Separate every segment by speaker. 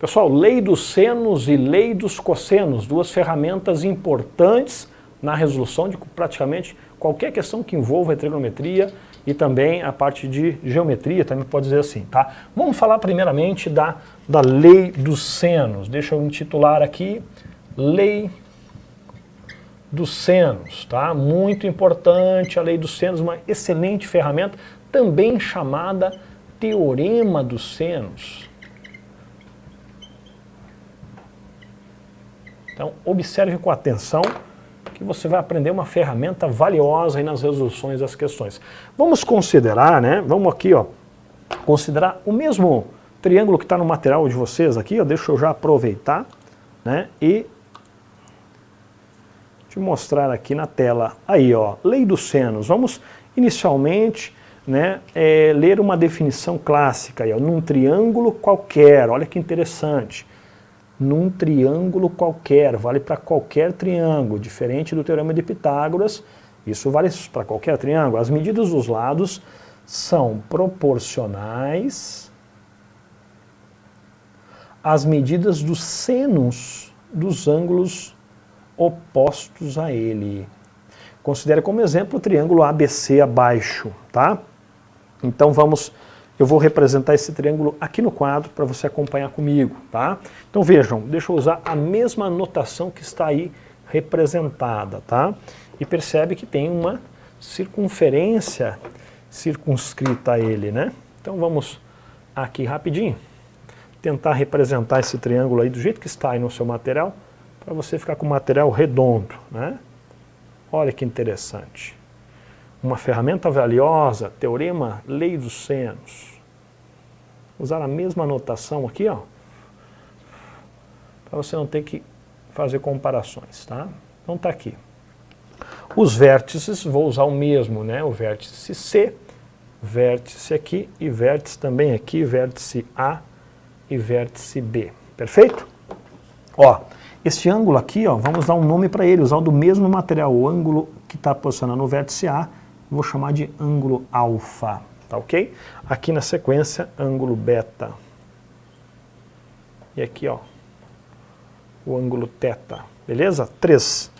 Speaker 1: Pessoal, lei dos senos e lei dos cossenos, duas ferramentas importantes na resolução de praticamente qualquer questão que envolva a trigonometria e também a parte de geometria, também pode dizer assim, tá? Vamos falar primeiramente da lei dos senos. Deixa eu intitular aqui, lei dos senos, tá? Muito importante a lei dos senos, uma excelente ferramenta, também chamada teorema dos senos. Então, observe com atenção que você vai aprender uma ferramenta valiosa aí nas resoluções das questões. Vamos considerar, né? Vamos aqui, ó, considerar o mesmo triângulo que está no material de vocês aqui, ó, deixa eu já aproveitar, né? E te mostrar aqui na tela. Aí, ó, lei dos senos. Vamos inicialmente, né, ler uma definição clássica aí, ó, num triângulo qualquer. Olha que interessante. Num triângulo qualquer, vale para qualquer triângulo, diferente do teorema de Pitágoras, isso vale para qualquer triângulo. As medidas dos lados são proporcionais às medidas dos senos dos ângulos opostos a ele. Considere como exemplo o triângulo ABC abaixo, tá? Então eu vou representar esse triângulo aqui no quadro para você acompanhar comigo, tá? Então vejam, deixa eu usar a mesma notação que está aí representada, tá? E percebe que tem uma circunferência circunscrita a ele, né? Então vamos aqui rapidinho tentar representar esse triângulo aí do jeito que está aí no seu material, para você ficar com o material redondo, né? Olha que interessante. Uma ferramenta valiosa, teorema, lei dos senos. Usar a mesma notação aqui, ó, para você não ter que fazer comparações, tá? Então tá aqui. Os vértices, vou usar o mesmo, né? O vértice C, vértice aqui e vértice também aqui, vértice A e vértice B. Perfeito? Ó, este ângulo aqui, ó, vamos dar um nome para ele, usar o do mesmo material, o ângulo que está posicionado no vértice A, vou chamar de ângulo alfa, tá ok? Aqui na sequência, ângulo beta. E aqui, ó, o ângulo teta, beleza? 3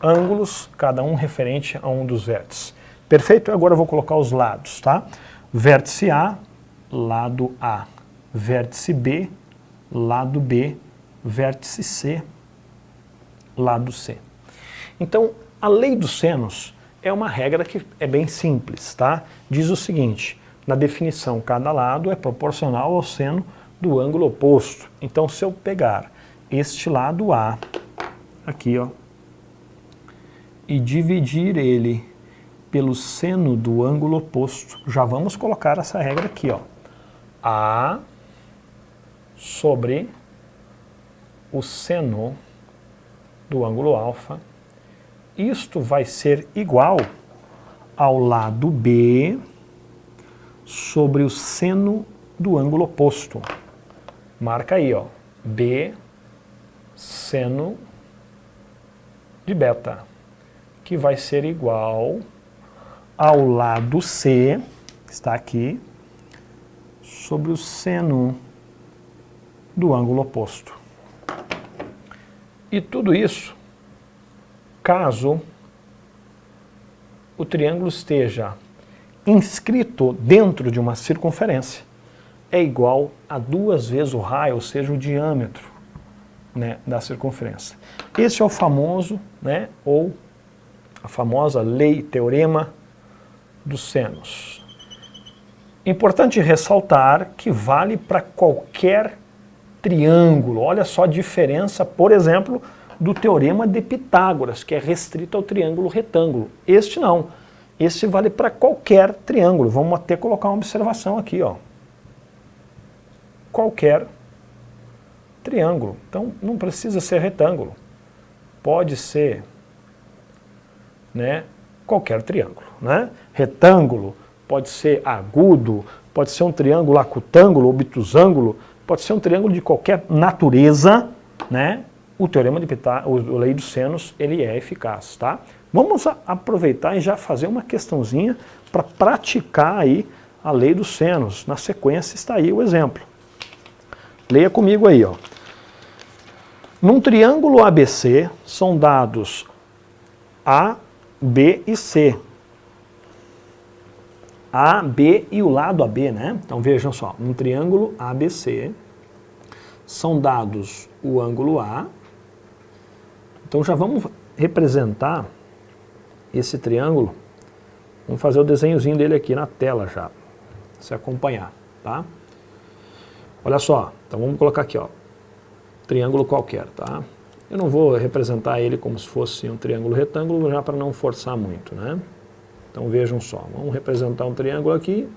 Speaker 1: ângulos, cada um referente a um dos vértices. Perfeito? Agora eu vou colocar os lados, tá? Vértice A, lado A. Vértice B, lado B. Vértice C, lado C. Então, a lei dos senos é uma regra que é bem simples, tá? Diz o seguinte, na definição, cada lado é proporcional ao seno do ângulo oposto. Então, se eu pegar este lado A, aqui, ó, e dividir ele pelo seno do ângulo oposto, já vamos colocar essa regra aqui, ó. A sobre o seno do ângulo alfa, isto vai ser igual ao lado B sobre o seno do ângulo oposto. Marca aí, ó, B seno de beta, que vai ser igual ao lado C, que está aqui, sobre o seno do ângulo oposto. E tudo isso caso o triângulo esteja inscrito dentro de uma circunferência, é igual a 2 vezes o raio, ou seja, o diâmetro, né, da circunferência. Esse é o famoso, né, ou a famosa lei, teorema dos senos. Importante ressaltar que vale para qualquer triângulo. Olha só a diferença, por exemplo, do teorema de Pitágoras, que é restrito ao triângulo retângulo. Este não. Este vale para qualquer triângulo. Vamos até colocar uma observação aqui, ó. Qualquer triângulo. Então, não precisa ser retângulo. Pode ser, né, qualquer triângulo, né? Retângulo pode ser agudo, pode ser um triângulo acutângulo, obtusângulo, pode ser um triângulo de qualquer natureza, né? O teorema de Pitágoras, a lei dos senos, ele é eficaz, tá? Vamos aproveitar e já fazer uma questãozinha para praticar aí a lei dos senos. Na sequência está aí o exemplo. Leia comigo aí, ó. Num triângulo ABC são dados A, B e C. A, B e o lado AB, né? Então vejam só, num triângulo ABC são dados o ângulo A. Então já vamos representar esse triângulo. Vamos fazer o desenhozinho dele aqui na tela já, se acompanhar, tá? Olha só, então vamos colocar aqui, ó, triângulo qualquer, tá? Eu não vou representar ele como se fosse um triângulo retângulo, já para não forçar muito, né? Então vejam só, vamos representar um triângulo aqui,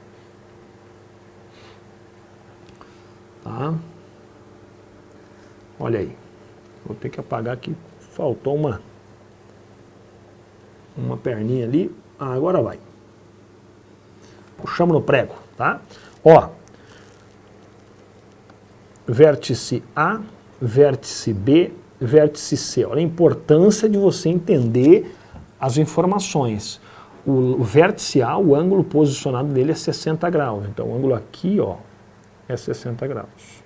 Speaker 1: tá? Olha aí, vou ter que apagar aqui, faltou uma perninha ali. Ah, agora vai. Puxamos no prego, tá? Ó, vértice A, vértice B, vértice C. Olha a importância de você entender as informações. O vértice A, o ângulo posicionado dele é 60 graus. Então o ângulo aqui, ó, é 60 graus.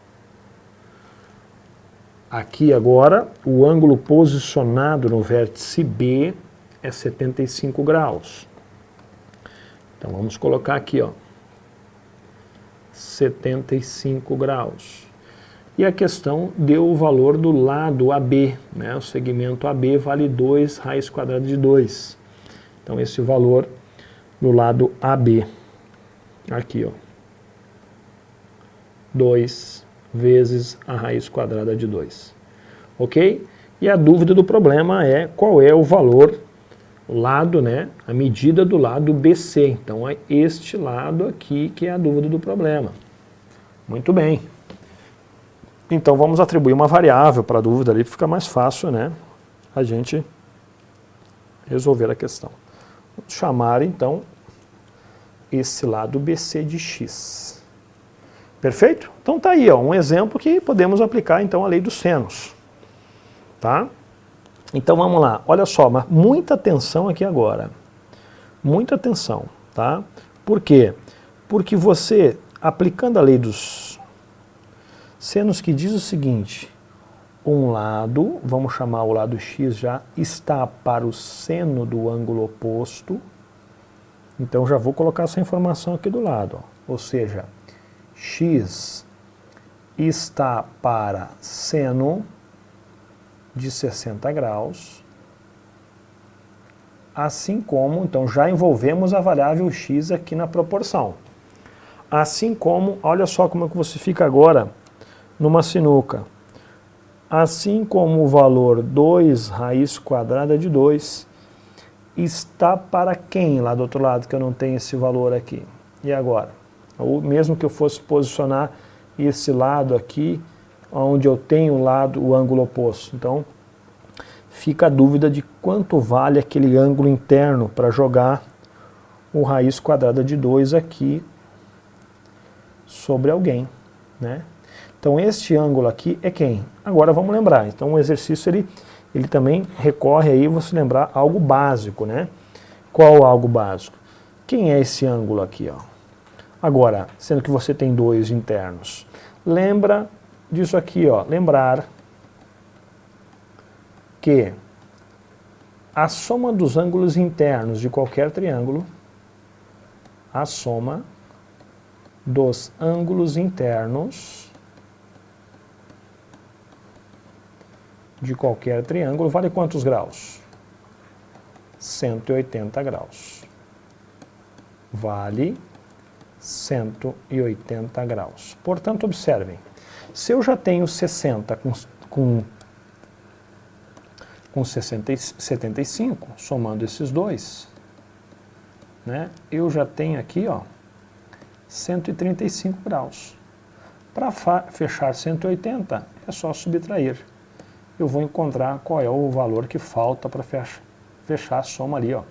Speaker 1: Aqui agora, o ângulo posicionado no vértice B é 75 graus. Então vamos colocar aqui, ó, 75 graus. E a questão deu o valor do lado AB, né? O segmento AB vale 2 raiz quadrada de 2. Então esse valor do lado AB, aqui, ó, 2 vezes a raiz quadrada de 2. Ok? E a dúvida do problema é qual é o valor, o lado, né? A medida do lado BC. Então é este lado aqui que é a dúvida do problema. Muito bem. Então vamos atribuir uma variável para a dúvida ali, para ficar mais fácil, né, a gente resolver a questão. Vamos chamar então esse lado BC de x. Perfeito? Então tá aí, ó, um exemplo que podemos aplicar então a lei dos senos. Tá? Então vamos lá, olha só, mas muita atenção aqui agora. Muita atenção, tá? Por quê? Porque você, aplicando a lei dos senos, que diz o seguinte, um lado, vamos chamar o lado x já, está para o seno do ângulo oposto. Então já vou colocar essa informação aqui do lado, ó. Ou seja, x está para seno de 60 graus, assim como, então já envolvemos a variável x aqui na proporção. Assim como, olha só como é que você fica agora numa sinuca. Assim como o valor 2 raiz quadrada de 2 está para quem lá do outro lado, que eu não tenho esse valor aqui? E agora? Ou mesmo que eu fosse posicionar esse lado aqui, onde eu tenho o ângulo oposto. Então, fica a dúvida de quanto vale aquele ângulo interno para jogar o raiz quadrada de 2 aqui sobre alguém, né? Então, este ângulo aqui é quem? Agora vamos lembrar. Então, o exercício ele também recorre aí você lembrar algo básico, né? Qual algo básico? Quem é esse ângulo aqui, ó? Agora, sendo que você tem dois internos. Lembra disso aqui, ó, lembrar que a soma dos ângulos internos de qualquer triângulo, a soma dos ângulos internos de qualquer triângulo vale quantos graus? 180 graus. Vale 180 graus. Portanto, observem, se eu já tenho 60 com 75, somando esses dois, né, eu já tenho aqui, ó, 135 graus. Para fechar 180, é só subtrair. Eu vou encontrar qual é o valor que falta para fechar a soma ali, ó,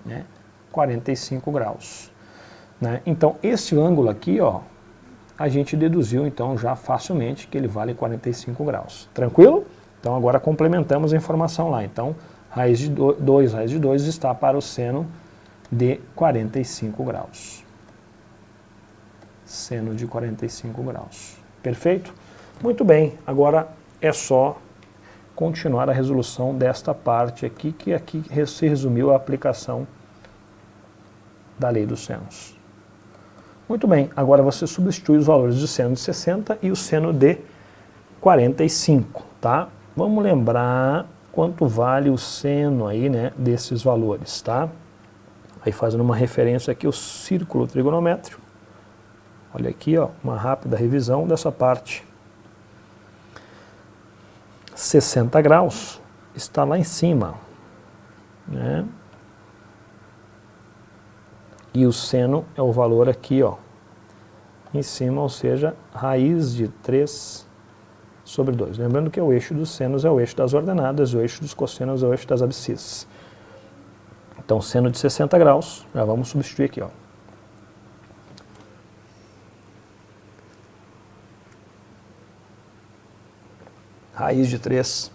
Speaker 1: né, 45 graus. Né? Então, esse ângulo aqui, ó, a gente deduziu então já facilmente que ele vale 45 graus. Tranquilo? Então agora complementamos a informação lá. Então, raiz de 2 raiz de 2 está para o seno de 45 graus. Seno de 45 graus. Perfeito? Muito bem. Agora é só continuar a resolução desta parte aqui, que aqui se resumiu a aplicação da lei dos senos. Muito bem, agora você substitui os valores do seno de 60 e o seno de 45, tá? Vamos lembrar quanto vale o seno aí, né, desses valores, tá? Aí fazendo uma referência aqui, o círculo trigonométrico. Olha aqui, ó, uma rápida revisão dessa parte. 60 graus está lá em cima, né? E o seno é o valor aqui, ó, em cima, ou seja, raiz de 3 sobre 2. Lembrando que o eixo dos senos é o eixo das ordenadas, o eixo dos cossenos é o eixo das abscissas. Então, seno de 60 graus, já vamos substituir aqui, ó. Raiz de 3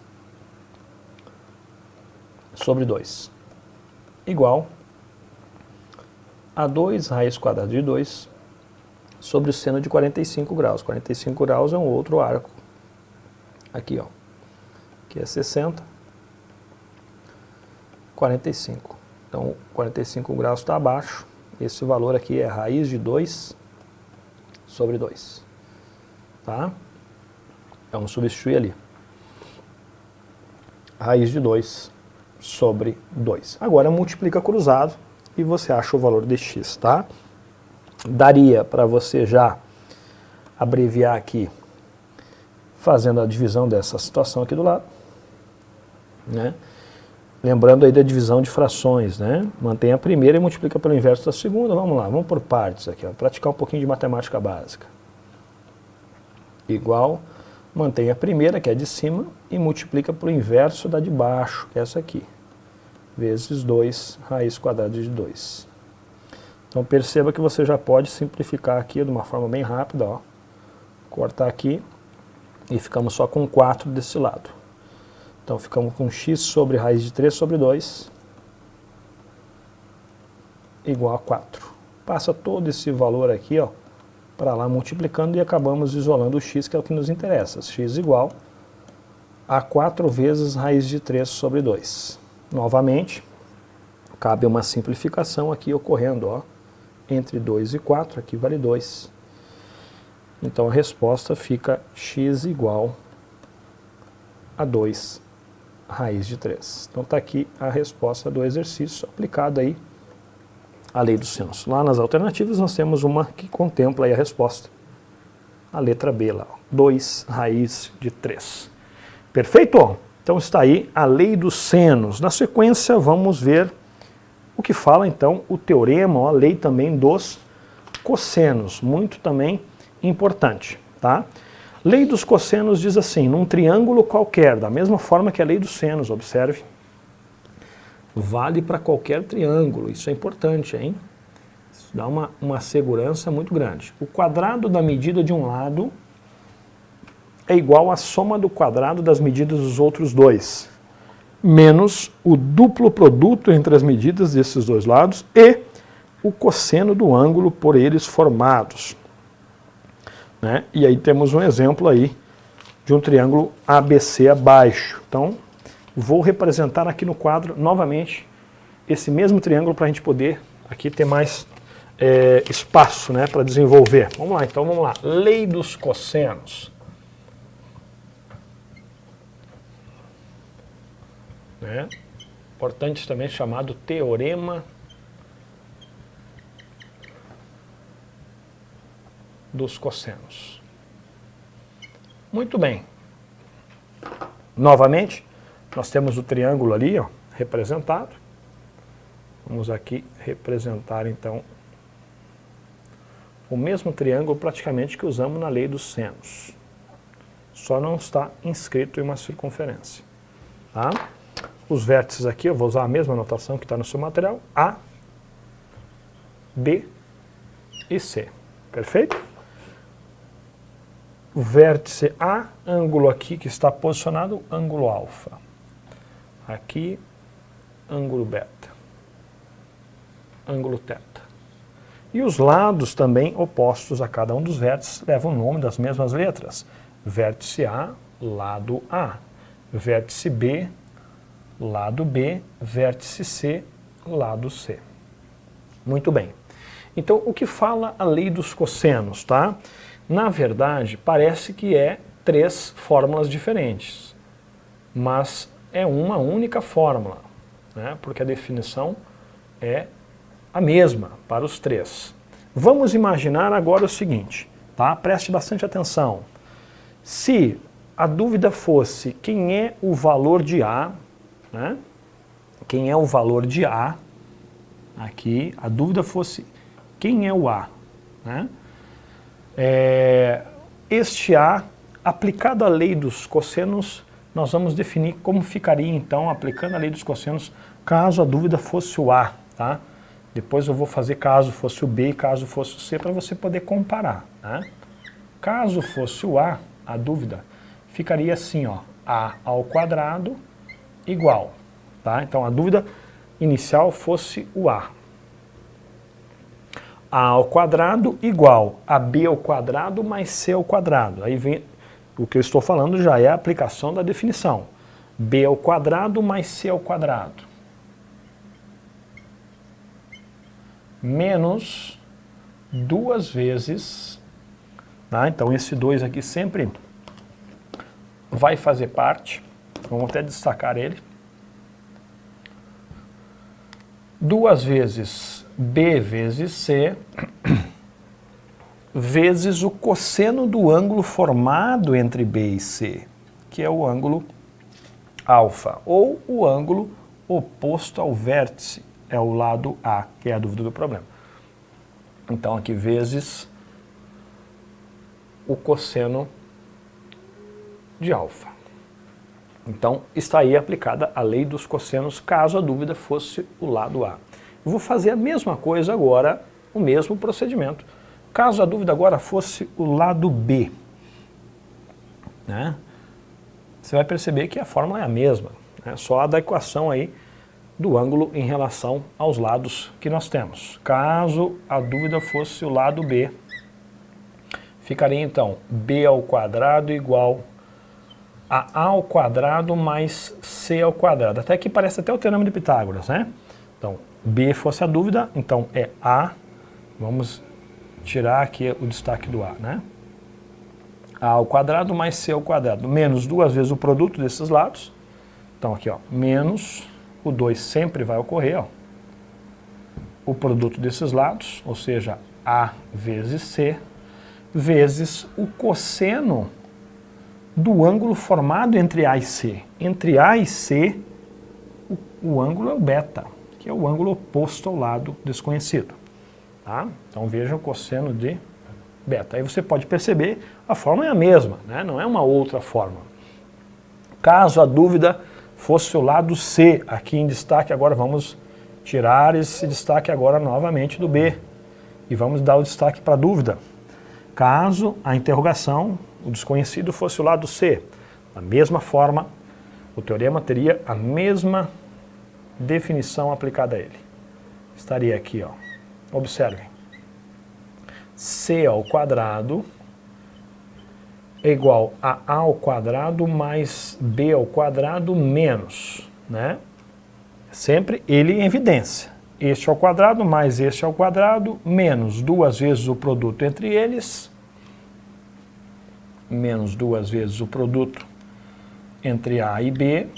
Speaker 1: sobre 2 igual a 2 raiz quadrada de 2 sobre o seno de 45 graus. 45 graus é um outro arco. Aqui, ó. Aqui é 60. 45. Então, 45 graus está abaixo. Esse valor aqui é raiz de 2 sobre 2. Tá? Vamos substituir ali. Raiz de 2 sobre 2. Agora multiplica cruzado e você acha o valor de x, tá? Daria para você já abreviar aqui, fazendo a divisão dessa situação aqui do lado, né? Lembrando aí da divisão de frações, né? Mantém a primeira e multiplica pelo inverso da segunda. Vamos lá, vamos por partes aqui, ó. Praticar um pouquinho de matemática básica. Igual, mantém a primeira, que é a de cima, e multiplica pelo inverso da de baixo, que é essa aqui. Vezes 2 raiz quadrada de 2. Então perceba que você já pode simplificar aqui de uma forma bem rápida, ó. Cortar aqui e ficamos só com 4 desse lado. Então ficamos com x sobre raiz de 3 sobre 2 igual a 4. Passa todo esse valor aqui, ó, para lá multiplicando e acabamos isolando o x, que é o que nos interessa. X igual a 4 vezes raiz de 3 sobre 2. Novamente, cabe uma simplificação aqui ocorrendo, ó, entre 2 e 4, aqui vale 2. Então a resposta fica x igual a 2 raiz de 3. Então está aqui a resposta do exercício aplicada aí à lei dos senos. Lá nas alternativas nós temos uma que contempla aí a resposta. A letra B lá, ó, 2 raiz de 3. Perfeito? Então está aí a lei dos senos. Na sequência vamos ver o que fala então o teorema, ó, a lei também dos cossenos, muito também importante, tá? Lei dos cossenos diz assim, num triângulo qualquer, da mesma forma que a lei dos senos, observe, vale para qualquer triângulo, isso é importante, hein? Isso dá uma segurança muito grande. O quadrado da medida de um lado é igual à soma do quadrado das medidas dos outros dois, menos o duplo produto entre as medidas desses dois lados e o cosseno do ângulo por eles formados. Né? E aí temos um exemplo aí de um triângulo ABC abaixo. Então, vou representar aqui no quadro, novamente, esse mesmo triângulo para a gente poder aqui ter mais espaço, né, para desenvolver. Vamos lá, então vamos lá. Lei dos cossenos. Né? Importante também chamado teorema dos cossenos. Muito bem. Novamente, nós temos o triângulo ali, ó, representado. Vamos aqui representar então o mesmo triângulo praticamente que usamos na lei dos senos. Só não está inscrito em uma circunferência. Tá? Os vértices aqui, eu vou usar a mesma notação que está no seu material, A, B e C. Perfeito? O vértice A, ângulo aqui que está posicionado, ângulo alfa. Aqui, ângulo beta. Ângulo teta. E os lados também opostos a cada um dos vértices levam o nome das mesmas letras. Vértice A, lado A. Vértice B, lado B. Vértice C, lado C. Muito bem. Então, o que fala a lei dos cossenos, tá? Na verdade, parece que é 3 fórmulas diferentes, mas é uma única fórmula, né? Porque a definição é a mesma para os 3. Vamos imaginar agora o seguinte, tá? Preste bastante atenção. Se a dúvida fosse quem é o valor de A, né? Quem é o valor de A, aqui, a dúvida fosse quem é o A, né? Este A, aplicado a lei dos cossenos, nós vamos definir como ficaria então, aplicando a lei dos cossenos, caso a dúvida fosse o A, tá? Depois eu vou fazer caso fosse o B e caso fosse o C, para você poder comparar, né? Caso fosse o A, a dúvida, ficaria assim, ó, A ao quadrado igual, tá? Então a dúvida inicial fosse o A. A ao quadrado igual a B ao quadrado mais C ao quadrado. Aí vem, o que eu estou falando já é a aplicação da definição. B ao quadrado mais C ao quadrado. Menos 2 vezes, tá? Então esse 2 aqui sempre vai fazer parte, vamos até destacar ele. 2 vezes B vezes C, vezes o cosseno do ângulo formado entre B e C, que é o ângulo alfa, ou o ângulo oposto ao vértice, é o lado A, que é a dúvida do problema. Então aqui vezes o cosseno de alfa. Então está aí aplicada a lei dos cossenos, caso a dúvida fosse o lado A. Eu vou fazer a mesma coisa agora, o mesmo procedimento. Caso a dúvida agora fosse o lado B, né? Você vai perceber que a fórmula é a mesma, né? Só a da equação aí do ângulo em relação aos lados que nós temos. Caso a dúvida fosse o lado B, ficaria então B ao quadrado igual a ao quadrado mais C ao quadrado. Até aqui parece até o teorema de Pitágoras, né? Então, B fosse a dúvida, então é A, vamos tirar aqui o destaque do A, né? A ao quadrado mais C ao quadrado, menos 2 vezes o produto desses lados. Então aqui, ó, menos, o 2 sempre vai ocorrer, ó, o produto desses lados, ou seja, A vezes C, vezes o cosseno do ângulo formado entre A e C. Entre A e C, o ângulo é o beta, que é o ângulo oposto ao lado desconhecido. Tá? Então vejam o cosseno de beta. Aí você pode perceber, a fórmula é a mesma, né? Não é uma outra fórmula. Caso a dúvida fosse o lado C, aqui em destaque, agora vamos tirar esse destaque agora novamente do B. E vamos dar o destaque para a dúvida. Caso a interrogação, o desconhecido, fosse o lado C, da mesma forma, o teorema teria a mesma definição aplicada a ele. Estaria aqui, ó. Observem. C ao quadrado é igual a ao quadrado mais B ao quadrado menos, né? Sempre ele em evidência. Este ao quadrado mais este ao quadrado menos 2 vezes o produto entre eles, menos 2 vezes o produto entre A e B,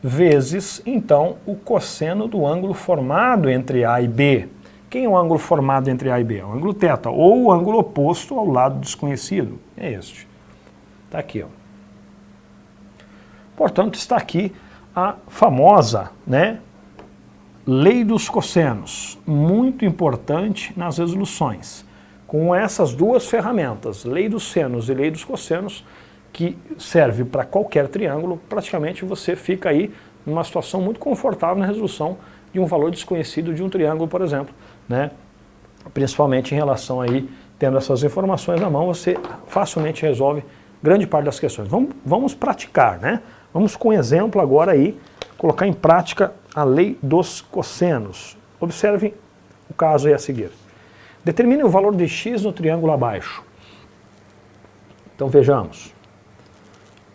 Speaker 1: vezes, então, o cosseno do ângulo formado entre A e B. Quem é o ângulo formado entre A e B? É o ângulo θ, ou o ângulo oposto ao lado desconhecido. É este. Está aqui, ó. Portanto, está aqui a famosa, né, lei dos cossenos, muito importante nas resoluções. Com essas duas ferramentas, lei dos senos e lei dos cossenos, que serve para qualquer triângulo, praticamente você fica aí numa situação muito confortável na resolução de um valor desconhecido de um triângulo, por exemplo, né? Principalmente em relação aí, tendo essas informações na mão, você facilmente resolve grande parte das questões. Vamos praticar, né? Vamos com um exemplo agora aí, colocar em prática a lei dos cossenos. Observem o caso aí a seguir. Determine o valor de x no triângulo abaixo. Então vejamos.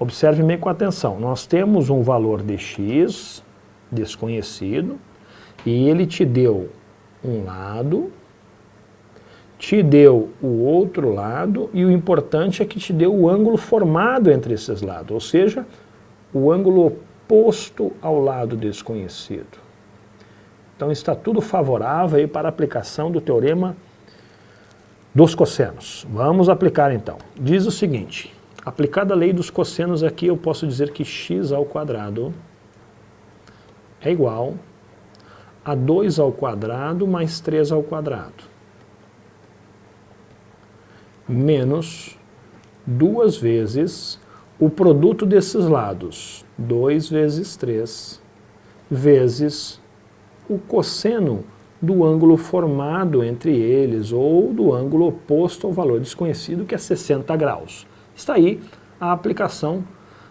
Speaker 1: observe bem com atenção, nós temos um valor de x desconhecido e ele te deu um lado, te deu o outro lado e o importante é que te deu o ângulo formado entre esses lados, ou seja, o ângulo oposto ao lado desconhecido. Então está tudo favorável aí para a aplicação do teorema dos cossenos. Vamos aplicar então. Diz o seguinte, aplicada a lei dos cossenos aqui, eu posso dizer que x ao quadrado é igual a 2 ao quadrado mais 3 ao quadrado, menos 2 vezes o produto desses lados, 2 vezes 3, vezes o cosseno do ângulo formado entre eles, ou do ângulo oposto ao valor desconhecido, que é 60 graus. Está aí a aplicação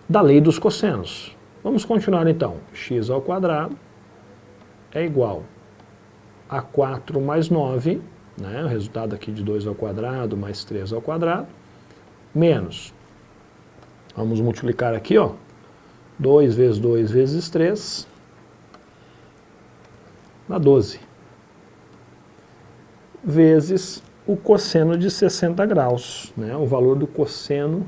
Speaker 1: da lei dos cossenos. Vamos continuar então. X ao quadrado é igual a 4 mais 9, né, o resultado aqui de 2 ao quadrado mais 3 ao quadrado, menos, vamos multiplicar aqui, ó, 2 vezes 2 vezes 3, dá 12, vezes o cosseno de 60 graus, né, o valor do cosseno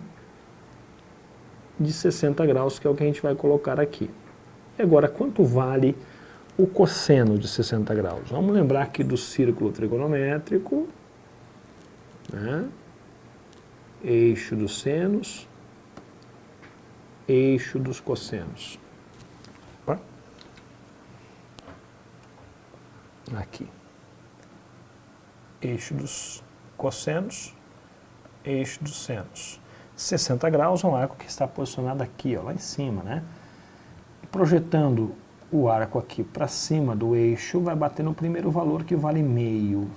Speaker 1: de 60 graus, que é o que a gente vai colocar aqui. E agora, quanto vale o cosseno de 60 graus? Vamos lembrar aqui do círculo trigonométrico, né? Eixo dos senos, eixo dos cossenos. Opa. Aqui. Eixo dos cossenos, eixo dos senos. 60 graus é um arco que está posicionado aqui, ó, lá em cima, né? Projetando o arco aqui para cima do eixo, vai bater no primeiro valor, que vale meio.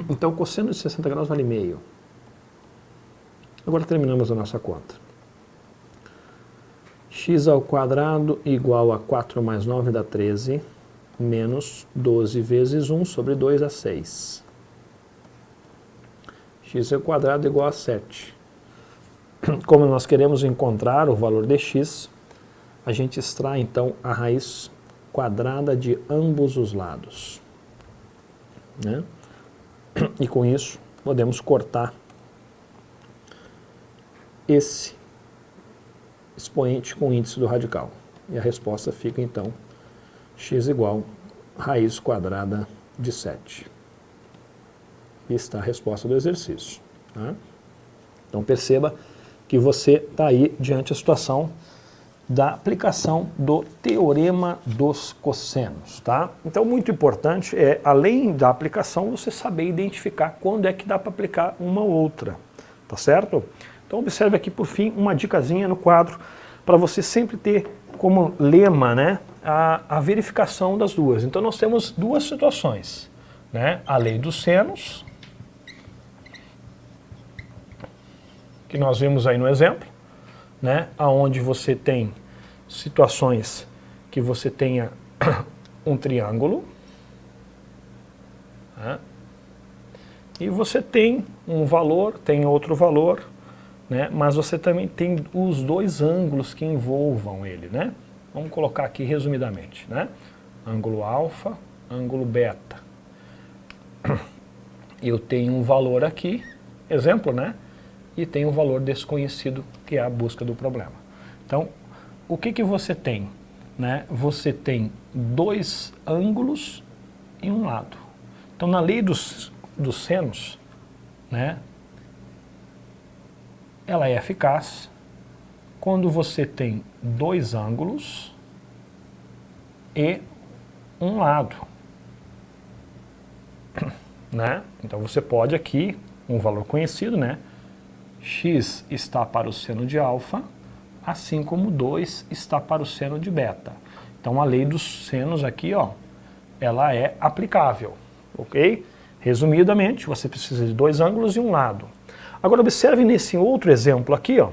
Speaker 1: Então, o cosseno de 60 graus vale meio. Agora terminamos a nossa conta. X ao quadrado igual a 4 mais 9 dá 13, menos 12 vezes 1 sobre 2 dá 6. X ao quadrado igual a 7. Como nós queremos encontrar o valor de x, a gente extrai então a raiz quadrada de ambos os lados, né? E com isso podemos cortar esse expoente com o índice do radical. E a resposta fica então x igual a raiz quadrada de 7. E está a resposta do exercício, tá? Então perceba que você está aí diante da situação da aplicação do teorema dos cossenos, tá? Então, muito importante é, além da aplicação, você saber identificar quando é que dá para aplicar uma ou outra, tá certo? Então, observe aqui, por fim, uma dicasinha no quadro, para você sempre ter como lema, né, a verificação das duas. Então, nós temos duas situações, né? A lei dos senos, que nós vimos aí no exemplo, né, onde você tem situações que você tenha um triângulo, né, e você tem um valor, tem outro valor, né, mas você também tem os dois ângulos que envolvam ele, né? Vamos colocar aqui resumidamente, né? Ângulo alfa, ângulo beta. Eu tenho um valor aqui, exemplo, né? E tem um valor desconhecido, que é a busca do problema. Então, o que você tem, né? Você tem dois ângulos e um lado. Então, na lei dos senos, né, ela é eficaz quando você tem dois ângulos e um lado, né? Então, você pode aqui, um valor conhecido, né? X está para o seno de alfa, assim como 2 está para o seno de beta. Então, a lei dos senos aqui, ó, ela é aplicável, ok? Resumidamente, você precisa de dois ângulos e um lado. Agora, observe nesse outro exemplo aqui, ó,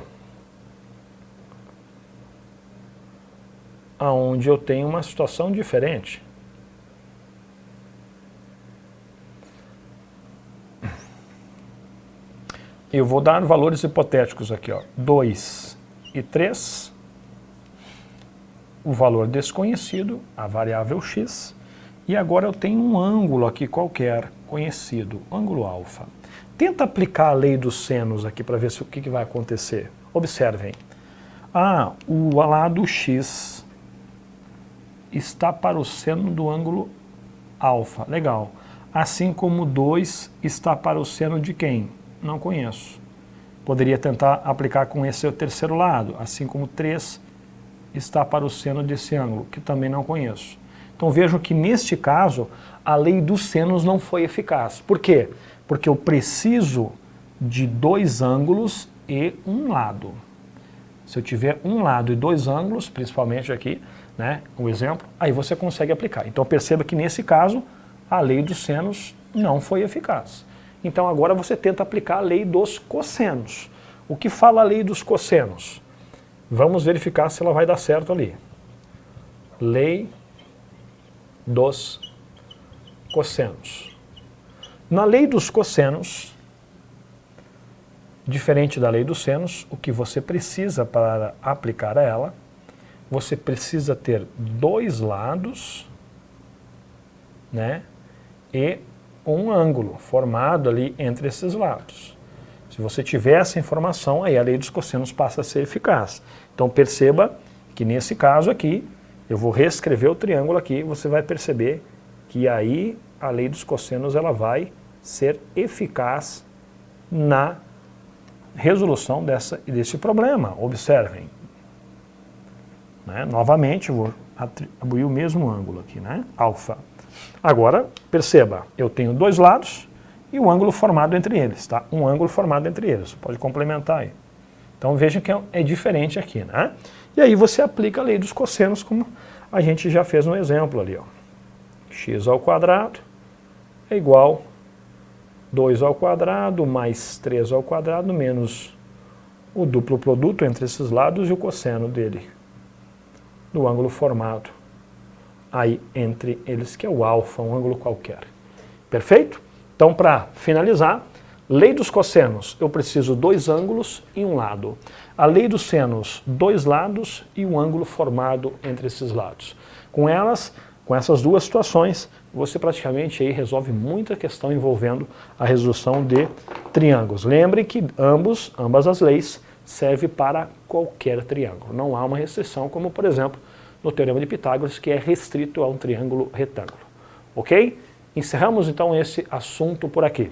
Speaker 1: onde eu tenho uma situação diferente. eu vou dar valores hipotéticos aqui, ó, 2 e 3, o valor desconhecido, a variável x, e agora eu tenho um ângulo aqui qualquer, conhecido, ângulo alfa. Tenta aplicar a lei dos senos aqui para ver se o que vai acontecer. Observem. O lado x está para o seno do ângulo alfa. Legal. Assim como 2 está para o seno de quem? Não conheço. Poderia tentar aplicar com esse terceiro lado. Assim como 3 está para o seno desse ângulo, que também não conheço. Então vejam que neste caso a lei dos senos não foi eficaz. Por quê? Porque eu preciso de dois ângulos e um lado. Se eu tiver um lado e dois ângulos, principalmente aqui, né, um exemplo, aí você consegue aplicar. Então perceba que nesse caso a lei dos senos não foi eficaz. Então agora você tenta aplicar a lei dos cossenos. O que fala a lei dos cossenos? Vamos verificar se ela vai dar certo ali. Lei dos cossenos. Na lei dos cossenos, diferente da lei dos senos, o que você precisa para aplicar a ela, você precisa ter dois lados, né, e um ângulo formado ali entre esses lados. Se você tiver essa informação, aí a lei dos cossenos passa a ser eficaz. Então perceba que nesse caso aqui, eu vou reescrever o triângulo aqui, você vai perceber que aí a lei dos cossenos ela vai ser eficaz na resolução desse problema. Observem. Né? Novamente, eu vou atribuir o mesmo ângulo aqui, né? Alfa. Agora, perceba, eu tenho dois lados e um ângulo formado entre eles, tá? Um ângulo formado entre eles, você pode complementar aí. Então veja que é diferente aqui, né? E aí você aplica a lei dos cossenos, como a gente já fez no exemplo ali, ó. X ao quadrado é igual 2 ao quadrado mais 3 ao quadrado menos o duplo produto entre esses lados e o cosseno dele, do ângulo formado aí entre eles, que é o alfa, um ângulo qualquer. Perfeito? Então, para finalizar, lei dos cossenos, eu preciso dois ângulos e um lado. A lei dos senos, dois lados e um ângulo formado entre esses lados. Com essas duas situações, você praticamente aí resolve muita questão envolvendo a resolução de triângulos. Lembre que ambas as leis servem para qualquer triângulo. Não há uma restrição, como por exemplo no Teorema de Pitágoras, que é restrito a um triângulo retângulo. Ok? Encerramos então esse assunto por aqui.